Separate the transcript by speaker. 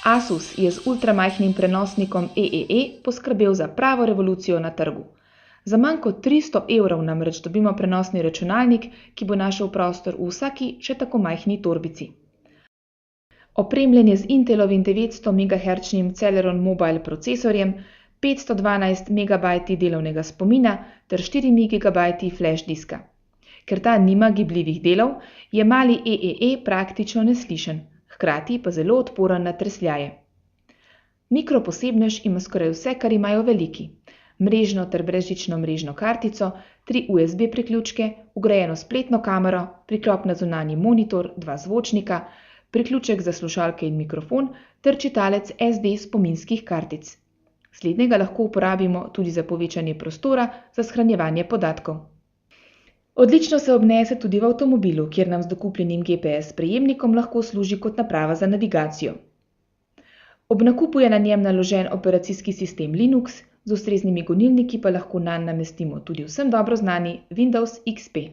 Speaker 1: Asus je z ultramajhnim prenosnikom EEE poskrbel za pravo revolucijo na trgu. Za manj kot 300 € namreč dobimo prenosni računalnik, ki bo našel prostor v vsaki še tako majhni torbici. Opremljen je z Intelovim 900 MHz Celeron Mobile procesorjem, 512 MB delovnega spomina ter 4 GB flash diska. Ker ta nima gibljivih delov, je mali EEE praktično neslišen, hkrati pa zelo odporen na tresljaje. Mikroposebnež ima skoraj vse, kar imajo veliki. Mrežno ter brezžično mrežno kartico, 3 USB priključke, vgrajeno spletno kamero, priklop na zunanji monitor, 2 zvočnika, priključek za slušalke in mikrofon ter čitalec SD spominskih kartic. Slednjega lahko uporabimo tudi za povečanje prostora za shranjevanje podatkov. Odlično se obnese tudi v avtomobilu, kjer nam z dokupljenim GPS prejemnikom lahko služi kot naprava za navigacijo. Ob nakupu je na njem naložen operacijski sistem Linux, z ustreznimi gonilniki pa lahko nanj namestimo tudi vsem dobro znani Windows XP.